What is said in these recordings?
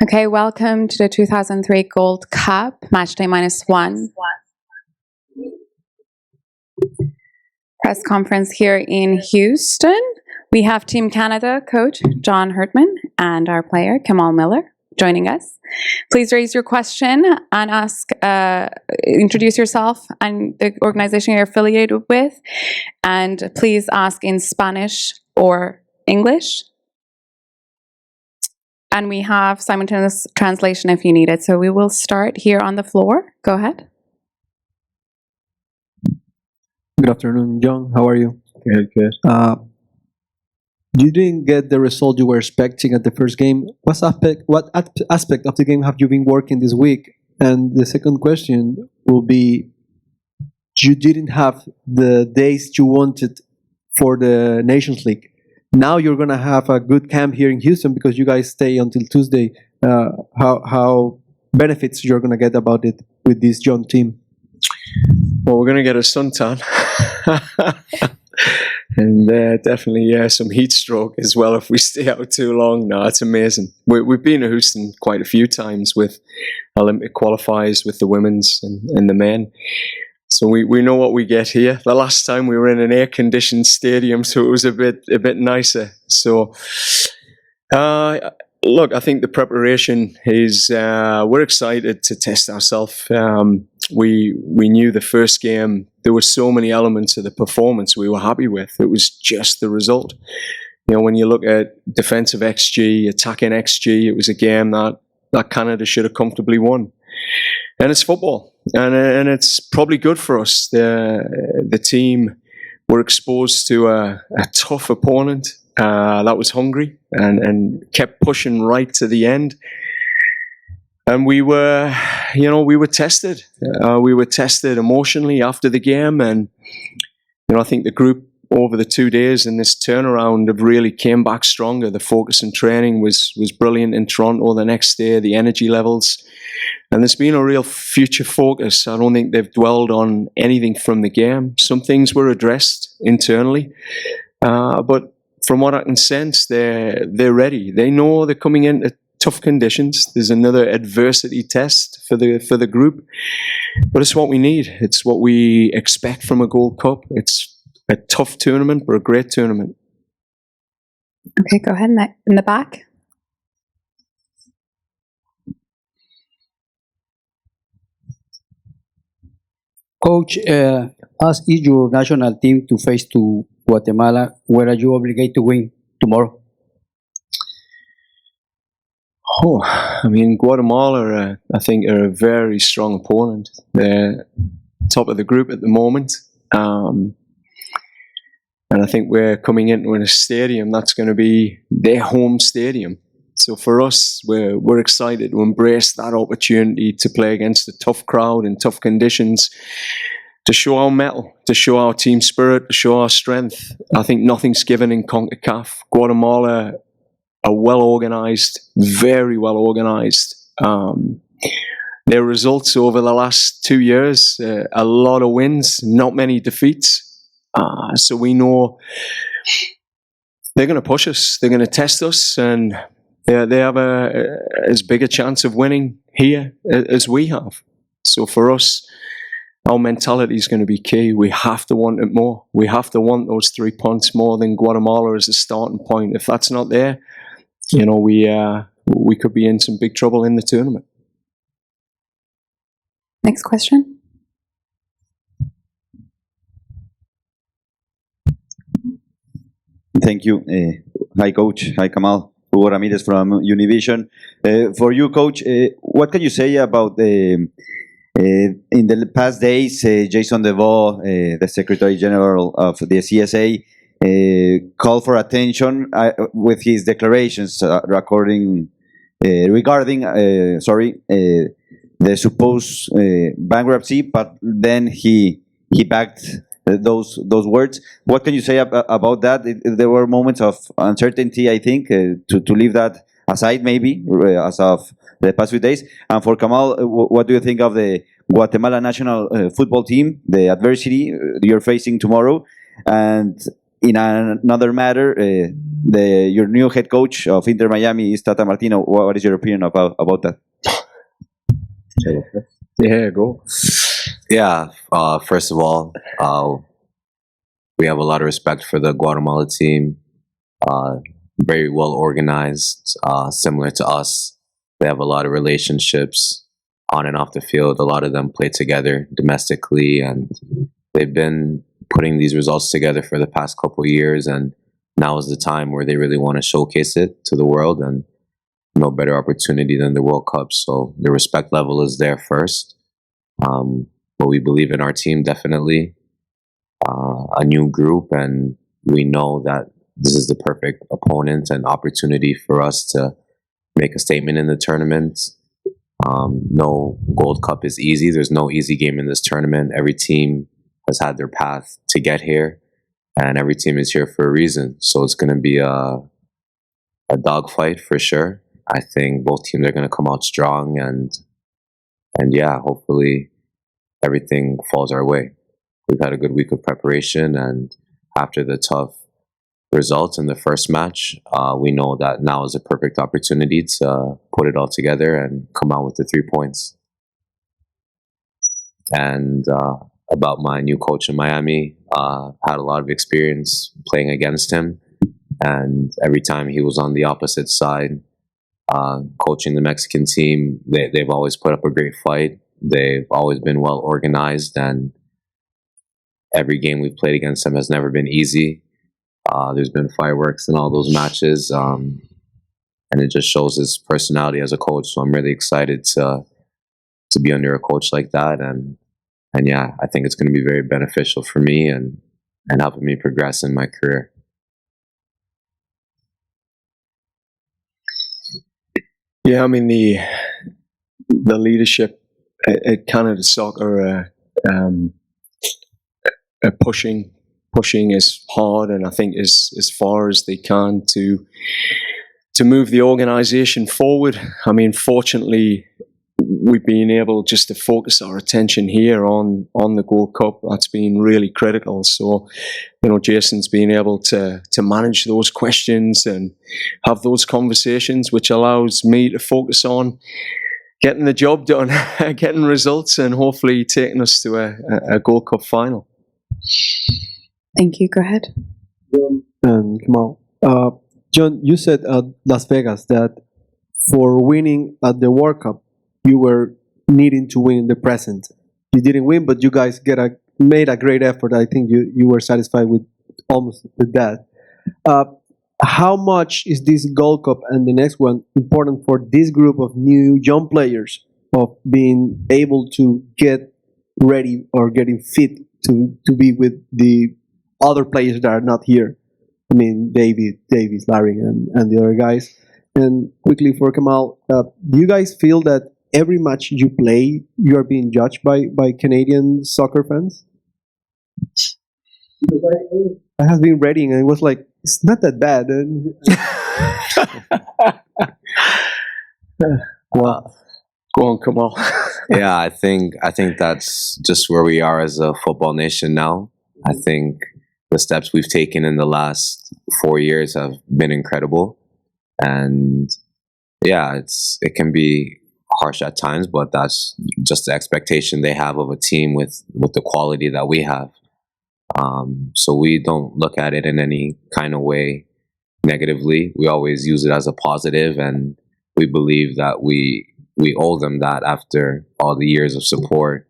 Okay, welcome to the 2003 Gold Cup, matchday -1. Press conference here in Houston. We have Team Canada coach John Herdman and our player Kamal Miller joining us. Please raise your question and introduce yourself and the organization you're affiliated with, and please ask in Spanish or English. And we have simultaneous translation if you need it. So we will start here on the floor. Go ahead. Good afternoon, John. How are you? Good. You didn't get the result you were expecting at the first game. What aspect of the game have you been working this week? And the second question will be, you didn't have the days you wanted for the Nations League. Now you're going to have a good camp here in Houston because you guys stay until Tuesday. How benefits you're going to get about it with this young team? Well, we're going to get a suntan. And definitely, some heat stroke as well if we stay out too long. No, it's amazing. We've been to Houston quite a few times with Olympic qualifiers, with the women's and the men. So we know what we get here. The last time we were in an air-conditioned stadium, so it was a bit nicer. So, look, I think the preparation is, we're excited to test ourselves. We knew the first game, there were so many elements of the performance we were happy with. It was just the result. You know, when you look at defensive XG, attacking XG, it was a game that Canada should have comfortably won. And it's football, and it's probably good for us. The team were exposed to a tough opponent that was hungry and kept pushing right to the end. And we were tested. We were tested emotionally after the game, and I think the group over the 2 days in this turnaround have really came back stronger. The focus and training was brilliant in Toronto. The next day, the energy levels. And there's been a real future focus. I don't think they've dwelled on anything from the game. Some things were addressed internally. But from what I can sense, they're ready. They know they're coming into tough conditions. There's another adversity test for the group. But it's what we need. It's what we expect from a Gold Cup. It's a tough tournament, but a great tournament. Okay, go ahead in the back. Coach, as is your national team to face to Guatemala, where are you obligated to win tomorrow? Oh, I mean, Guatemala, I think, are a very strong opponent. They're top of the group at the moment. And I think we're coming into a stadium that's going to be their home stadium. So for us, we're excited to embrace that opportunity to play against a tough crowd in tough conditions, to show our mettle, to show our team spirit, to show our strength. I think nothing's given in CONCACAF. Guatemala are well organized, very well organized. Their results over the last 2 years, a lot of wins, not many defeats. So we know they're going to push us, they're going to test us, and they have as big a chance of winning here as we have. So for us, our mentality is going to be key. We have to want it more. We have to want those 3 points more than Guatemala as a starting point. If that's not there, we could be in some big trouble in the tournament. Next question. Thank you. Hi, Coach. Hi, Kamal. Hugo Ramirez from Univision. For you, Coach, what can you say about in the past days, Jason DeVoe, the Secretary General of the CSA, called for attention with his declarations regarding the supposed bankruptcy, but then he backed those words. What can you say about that? There were moments of uncertainty, I think, to leave that aside, maybe, as of the past few days. And for Kamal, what do you think of the Guatemala national football team, the adversity you're facing tomorrow? And in another matter, your new head coach of Inter Miami is Tata Martino. What is your opinion about that? Yeah, go. Yeah, first of all, we have a lot of respect for the Guatemala team. Very well organized, similar to us. They have a lot of relationships on and off the field. A lot of them play together domestically, and they've been putting these results together for the past couple of years. And now is the time where they really want to showcase it to the world, and no better opportunity than the World Cup. So the respect level is there first. But we believe in our team, definitely. A new group, and we know that this is the perfect opponent and opportunity for us to make a statement in the tournament. No Gold Cup is easy. There's no easy game in this tournament. Every team has had their path to get here, and every team is here for a reason. So it's going to be a dogfight for sure. I think both teams are going to come out strong, and yeah, hopefully everything falls our way. We've had a good week of preparation, and after the tough results in the first match, we know that now is a perfect opportunity to put it all together and come out with the 3 points. And about my new coach in Miami, had a lot of experience playing against him, and every time he was on the opposite side, coaching the Mexican team, they've always put up a great fight. They've always been well organized, and every game we've played against them has never been easy. There's been fireworks in all those matches, and it just shows his personality as a coach. So I'm really excited to be under a coach like that, and yeah, I think it's going to be very beneficial for me and helping me progress in my career. Yeah, I mean the leadership at Canada Soccer are pushing as hard, and I think as far as they can to move the organisation forward. I mean, fortunately, we've been able just to focus our attention here on the Gold Cup. That's been really critical. So, Jason's been able to manage those questions and have those conversations, which allows me to focus on getting the job done, getting results, and hopefully taking us to a Gold Cup final. Thank you. Go ahead. And Kamal, John, you said at Las Vegas that for winning at the World Cup, you were needing to win in the present. You didn't win, but you guys made a great effort. I think you were satisfied with that. How much is this Gold Cup and the next one important for this group of new young players of being able to get ready or getting fit to be with the other players that are not here? I mean, Davis, Larry, and the other guys. And quickly for Kamal, do you guys feel that every match you play, you are being judged by Canadian soccer fans? I have been reading, and it was like, it's not that bad. Wow. Go on, Kamal. Yeah, I think that's just where we are as a football nation now. I think the steps we've taken in the last 4 years have been incredible, and yeah, it can be harsh at times, but that's just the expectation they have of a team with the quality that we have. So we don't look at it in any kind of way negatively. We always use it as a positive, and we believe that we owe them that after all the years of support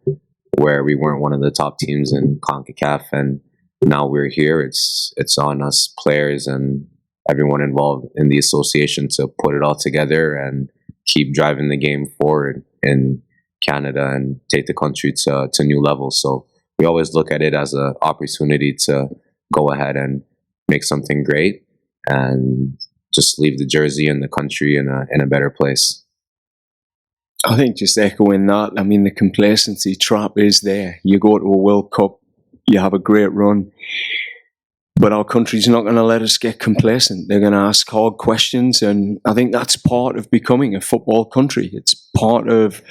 where we weren't one of the top teams in CONCACAF, and now we're here. It's on us players and everyone involved in the association to put it all together and keep driving the game forward in Canada and take the country to new levels. So we always look at it as an opportunity to go ahead and make something great and just leave the jersey and the country in a better place. I think just echoing that, I mean, the complacency trap is there. You go to a World Cup, you have a great run, but our country's not going to let us get complacent. They're going to ask hard questions, and I think that's part of becoming a football country. It's part of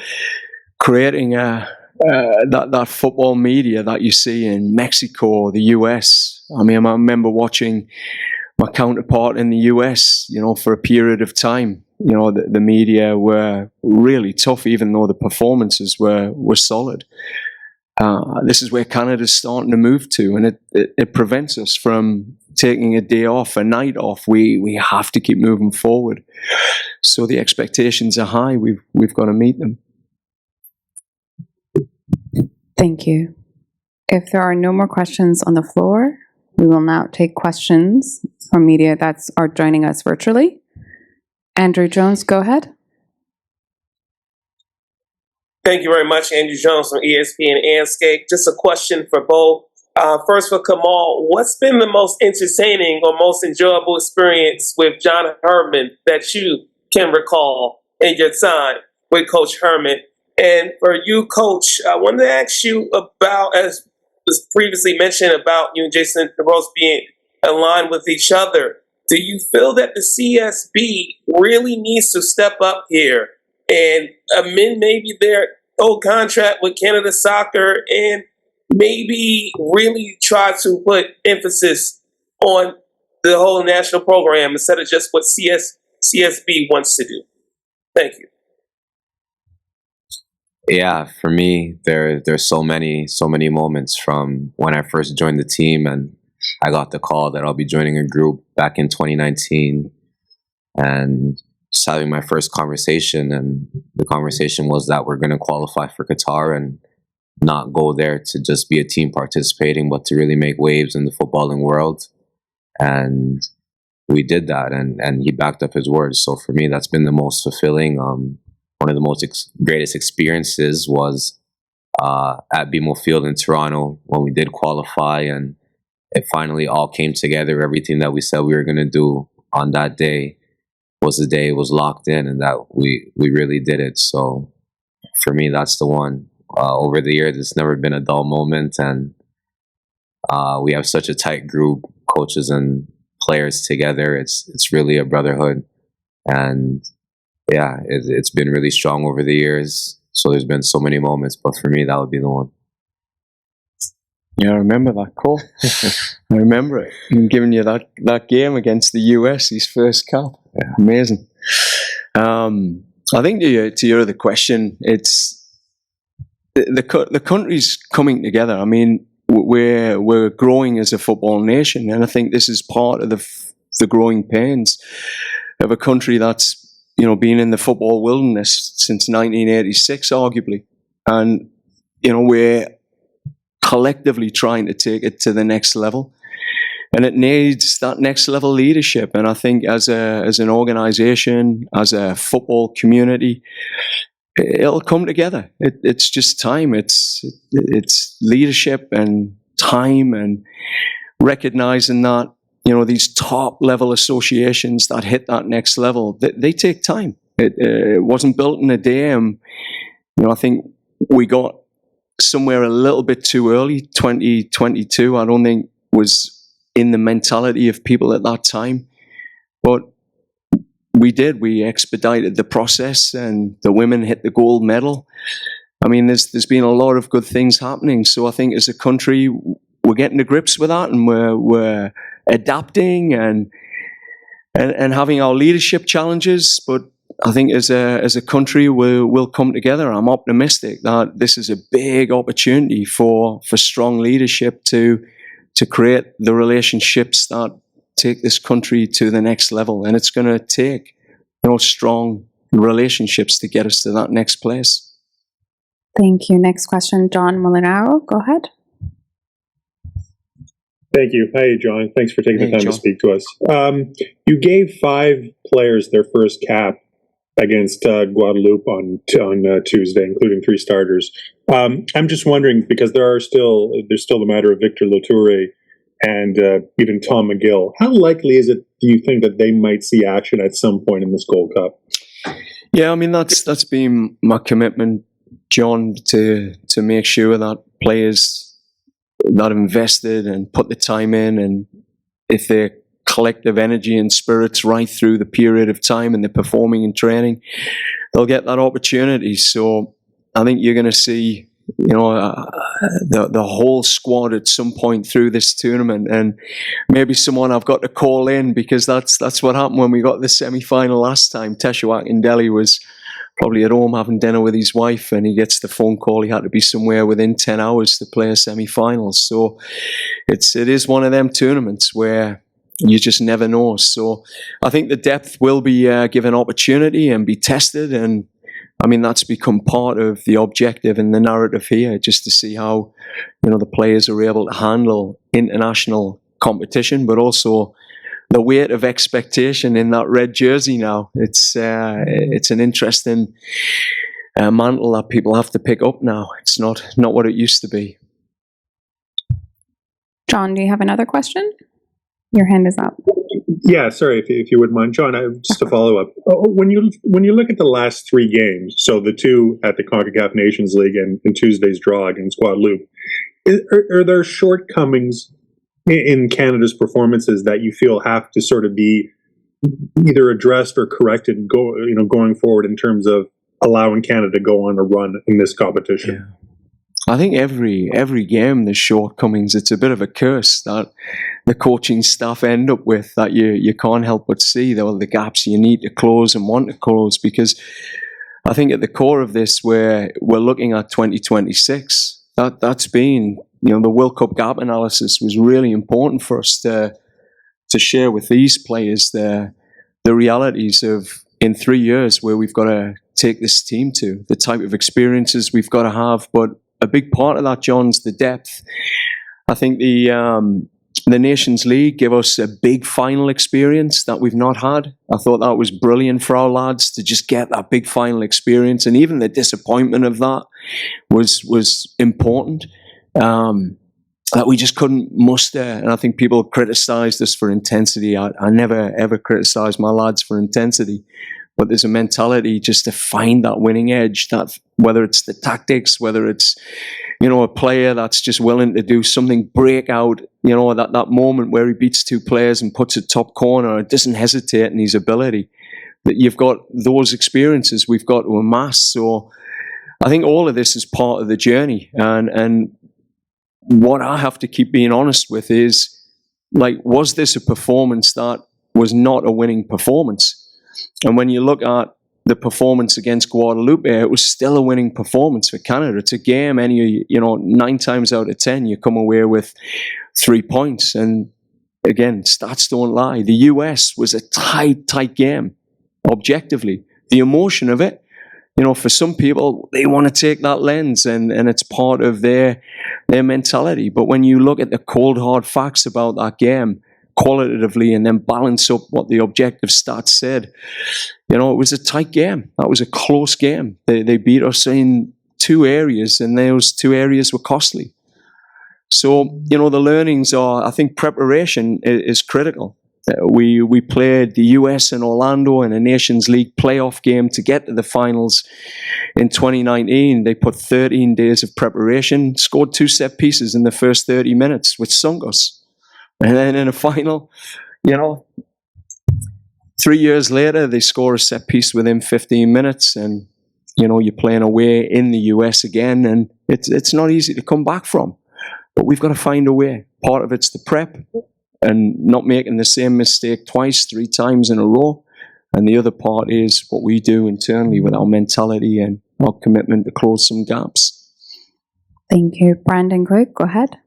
creating that football media that you see in Mexico, the US, I mean, I remember watching my counterpart in the US, for a period of time. The media were really tough, even though the performances were solid. This is where Canada's starting to move to, and it prevents us from taking a day off, a night off. We have to keep moving forward. So the expectations are high. We've got to meet them. Thank you. If there are no more questions on the floor, we will now take questions from media that are joining us virtually. Andrew Jones, go ahead. Thank you very much, Andrew Jones from ESPN Anscape. Just a question for both. First for Kamal, what's been the most entertaining or most enjoyable experience with John Herdman that you can recall in your time with Coach Herdman? And for you, Coach, I wanted to ask you about, as was previously mentioned, about you and Jason DeRose being aligned with each other. Do you feel that the CSB really needs to step up here and amend maybe their old contract with Canada Soccer and maybe really try to put emphasis on the whole national program instead of just what CSB wants to do? Thank you. Yeah, for me, there's so many moments from when I first joined the team and I got the call that I'll be joining a group back in 2019 and just having my first conversation. And the conversation was that we're going to qualify for Qatar and not go there to just be a team participating, but to really make waves in the footballing world. And we did that, and he backed up his words. So for me, that's been the most fulfilling. One of the most greatest experiences was at BMO Field in Toronto when we did qualify, and it finally all came together. Everything that we said we were going to do on that day was the day it was locked in, and that we really did it. So for me, that's the one. Over the years, it's never been a dull moment, and we have such a tight group, coaches and players together. It's really a brotherhood, and yeah, it's been really strong over the years. So there's been so many moments, but for me, that would be the one. Yeah, I remember that call. I remember it. And giving you that game against the US, his first cap. Yeah, amazing. I think to your other question, it's the country's coming together. I mean, we're growing as a football nation, and I think this is part of the growing pains of a country that's been in the football wilderness since 1986, arguably, and we're collectively trying to take it to the next level, and it needs that next level leadership. And I think as an organization, as a football community, it'll come together. It's just time. It's leadership and time, and recognizing that these top level associations that hit that next level, they take time. It wasn't built in a day. I think we got somewhere a little bit too early. 2022, I don't think was in the mentality of people at that time, but we expedited the process, and the women hit the gold medal. I mean, there's been a lot of good things happening. So I think as a country, we're getting to grips with that, and we're adapting and having our leadership challenges. But I think as a country, we'll come together. I'm optimistic that this is a big opportunity for strong leadership to create the relationships that take this country to the next level. And it's going to take strong relationships to get us to that next place. Thank you. Next question, John Molinaro. Go ahead. Thank you. Hi, John. Thanks for taking the time John. to speak to us. You gave 5 players their first cap against Guadeloupe on Tuesday, including 3 starters. I'm just wondering, because there's still the matter of Victor Latoure and even Tom McGill. How likely is it, do you think, that they might see action at some point in this Gold Cup? Yeah, I mean, that's been my commitment, John, to make sure that players that invested and put the time in, and if their collective energy and spirits right through the period of time and they're performing in training, they'll get that opportunity. So I think you're going to see the whole squad at some point through this tournament, and maybe someone I've got to call in, because that's what happened when we got the semi-final last time. Teshawak Indeli was probably at home having dinner with his wife, and he gets the phone call he had to be somewhere within 10 hours to play a semi-final. So it is one of them tournaments where you just never know. So I think the depth will be given opportunity and be tested, and I mean, that's become part of the objective and the narrative here, just to see how, the players are able to handle international competition, but also the weight of expectation in that red jersey now. It's an interesting mantle that people have to pick up now. It's not what it used to be. John, do you have another question? Your hand is up. Yeah, sorry, if you wouldn't mind, John. Just to follow up, when you look at the last three games, so the two at the CONCACAF Nations League and Tuesday's draw against Guadeloupe, are there shortcomings in Canada's performances that you feel have to sort of be either addressed or corrected, going forward in terms of allowing Canada to go on a run in this competition? Yeah. I think every game there's shortcomings. It's a bit of a curse that the coaching staff end up with, that you can't help but see the gaps you need to close and want to close, because I think at the core of this, we're looking at 2026. That's been, the World Cup gap analysis was really important for us to share with these players the realities of in 3 years where we've got to take this team to, the type of experiences we've got to have. But a big part of that, John's the depth. I think the Nations League gave us a big final experience that we've not had. I thought that was brilliant for our lads to just get that big final experience, and even the disappointment of that was important. That we just couldn't muster, and I think people criticised us for intensity. I never ever criticised my lads for intensity, but there's a mentality just to find that winning edge, that whether it's the tactics, whether it's, a player that's just willing to do something, break out, that moment where he beats two players and puts it top corner, doesn't hesitate in his ability. That you've got those experiences we've got to amass. So I think all of this is part of the journey. And what I have to keep being honest with is, was this a performance that was not a winning performance? And when you look at the performance against Guadeloupe, it was still a winning performance for Canada. It's a game, 9 times out of 10, you come away with 3 points. And again, stats don't lie. The US was a tight game, objectively. The emotion of it, for some people, they want to take that lens, and it's part of their mentality. But when you look at the cold, hard facts about that game, qualitatively, and then balance up what the objective stats said, it was a tight game. That was a close game. They beat us in 2 areas, and those 2 areas were costly. So, the learnings are, I think preparation is critical. We played the US and Orlando in a Nations League playoff game to get to the finals in 2019. They put 13 days of preparation, scored 2 set pieces in the first 30 minutes, which sunk us. And then in a final, 3 years later, they score a set piece within 15 minutes, and you're playing away in the US again, and it's not easy to come back from. But we've got to find a way. Part of it's the prep and not making the same mistake 2, 3 times in a row. And the other part is what we do internally with our mentality and our commitment to close some gaps. Thank you. Brandon Quick, go ahead.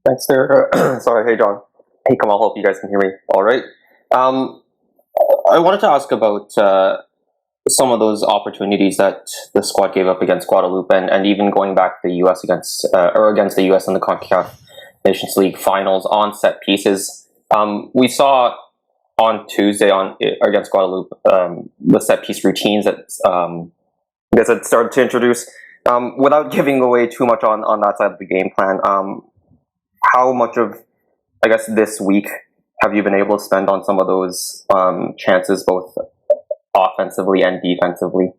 Thanks there. Sorry, hey John. Hey Kamal, hope you guys can hear me all right. I wanted to ask about some of those opportunities that the squad gave up against Guadeloupe, and even going back to the US against the US in the CONCACAF Nations League finals on set pieces. We saw on Tuesday against Guadeloupe the set piece routines that I guess it started to introduce. Without giving away too much on that side of the game plan, how much of, I guess, this week have you been able to spend on some of those chances, both offensively and defensively?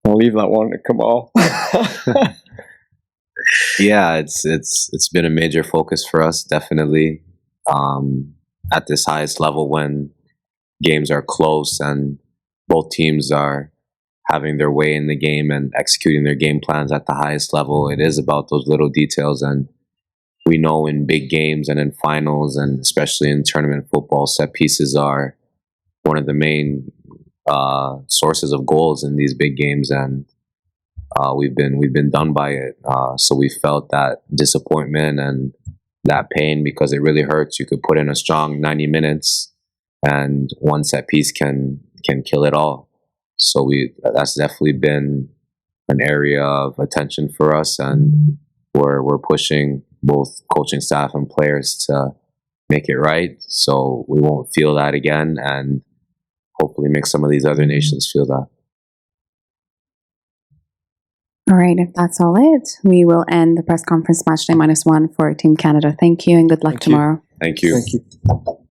I'll leave that one to Kamal. Yeah, it's been a major focus for us, definitely. At this highest level, when games are close and both teams having their way in the game and executing their game plans at the highest level. It is about those little details, and we know in big games and in finals, and especially in tournament football, set pieces are one of the main sources of goals in these big games, and we've been done by it. So we felt that disappointment and that pain because it really hurts. You could put in a strong 90 minutes, and one set piece can kill it all. So that's definitely been an area of attention for us, and we're pushing both coaching staff and players to make it right, so we won't feel that again, and hopefully make some of these other nations feel that. All right, if that's all it, we will end the press conference match day -1 for Team Canada. Thank you and good luck Thank you. tomorrow. Thank you. Thank you.